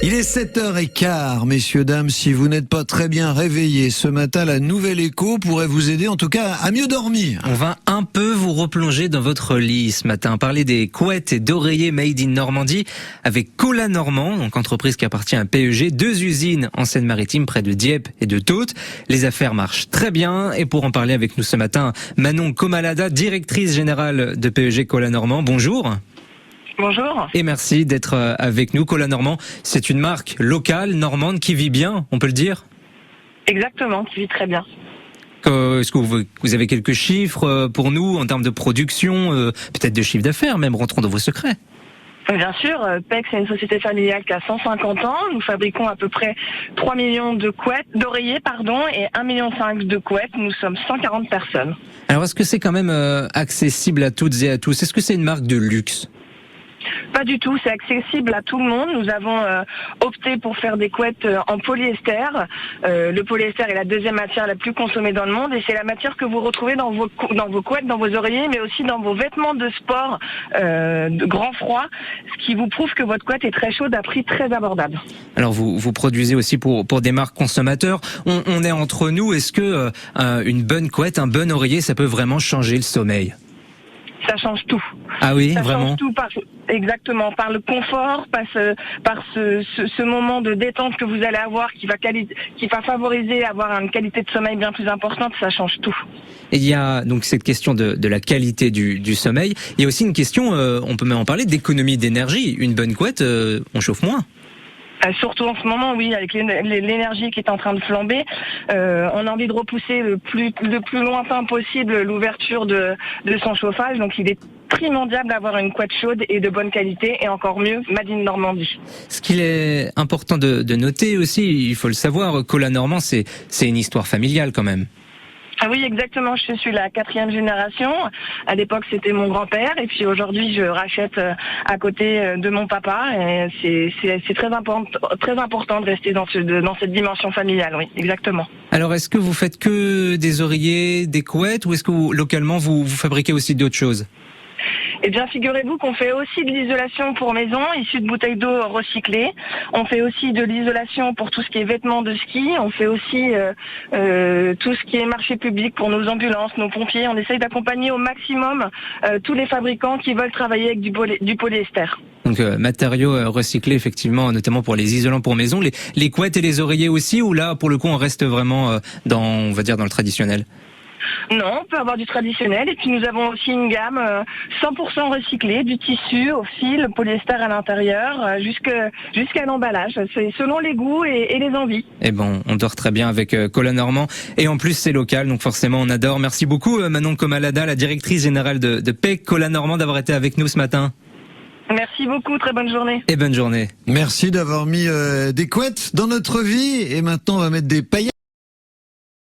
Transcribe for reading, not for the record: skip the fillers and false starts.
Il est 7h15, messieurs, dames. Si vous n'êtes pas très bien réveillés ce matin, la Nouvelle Écho pourrait vous aider, en tout cas, à mieux dormir. On va un peu vous replonger dans votre lit ce matin. Parler des couettes et d'oreillers made in Normandie avec Cola Normand, donc entreprise qui appartient à PEG, 2 usines en Seine-Maritime près de Dieppe et de Taute. Les affaires marchent très bien. Et pour en parler avec nous ce matin, Manon Comalada, directrice générale de PEG Cola Normand. Bonjour. Bonjour. Et merci d'être avec nous. Cola Normand, c'est une marque locale, normande, qui vit bien, on peut le dire? Exactement, qui vit très bien. Est-ce que vous avez quelques chiffres pour nous en termes de production, peut-être de chiffre d'affaires même, rentrons dans vos secrets? Bien sûr, PEG, c'est une société familiale qui a 150 ans. Nous fabriquons à peu près 3 millions d'oreillers, et 1,5 million de couettes. Nous sommes 140 personnes. Alors, est-ce que c'est quand même accessible à toutes et à tous? Est-ce que c'est une marque de luxe? Pas du tout, c'est accessible à tout le monde. Nous avons opté pour faire des couettes en polyester. Le polyester est la deuxième matière la plus consommée dans le monde et c'est la matière que vous retrouvez dans vos couettes, dans vos oreillers, mais aussi dans vos vêtements de sport de grand froid, ce qui vous prouve que votre couette est très chaude à prix très abordable. Alors vous produisez aussi pour des marques consommateurs. On est entre nous, est-ce que une bonne couette, un bon oreiller, ça peut vraiment changer le sommeil? Ça change tout. Ah oui, ça vraiment. Change tout exactement, par le confort, par ce moment de détente que vous allez avoir, qui va favoriser avoir une qualité de sommeil bien plus importante. Ça change tout. Et il y a donc cette question de la qualité du sommeil. Il y a aussi une question, on peut même en parler, d'économie d'énergie. Une bonne couette, on chauffe moins. Surtout en ce moment, oui, avec l'énergie qui est en train de flamber, on a envie de repousser le plus lointain possible l'ouverture de son chauffage. Donc il est primordial d'avoir une couette chaude et de bonne qualité, et encore mieux, made in Normandie. Ce qu'il est important de noter aussi, il faut le savoir, Cola Normand, c'est une histoire familiale quand même. Ah oui, exactement. Je suis la 4e génération. À l'époque, c'était mon grand-père, et puis aujourd'hui, je rachète à côté de mon papa. Et c'est très important de rester dans cette dimension familiale. Oui, exactement. Alors, est-ce que vous faites que des oreillers, des couettes, ou est-ce que localement vous fabriquez aussi d'autres choses? Eh bien, figurez-vous qu'on fait aussi de l'isolation pour maison, issue de bouteilles d'eau recyclées. On fait aussi de l'isolation pour tout ce qui est vêtements de ski. On fait aussi tout ce qui est marché public pour nos ambulances, nos pompiers. On essaye d'accompagner au maximum tous les fabricants qui veulent travailler avec du polyester. Donc matériaux recyclés, effectivement, notamment pour les isolants pour maison. Les couettes et les oreillers aussi, ou là, pour le coup, on reste vraiment dans le traditionnel? Non, on peut avoir du traditionnel, et puis nous avons aussi une gamme 100% recyclée, du tissu au fil, polyester à l'intérieur, jusqu'à l'emballage. C'est selon les goûts et les envies. Eh bon, on dort très bien avec Cola Normand, et en plus c'est local, donc forcément on adore. Merci beaucoup Manon Comalada, la directrice générale de PEG Cola Normand, d'avoir été avec nous ce matin. Merci beaucoup, très bonne journée. Et bonne journée. Merci d'avoir mis des couettes dans notre vie, et maintenant on va mettre des paillettes.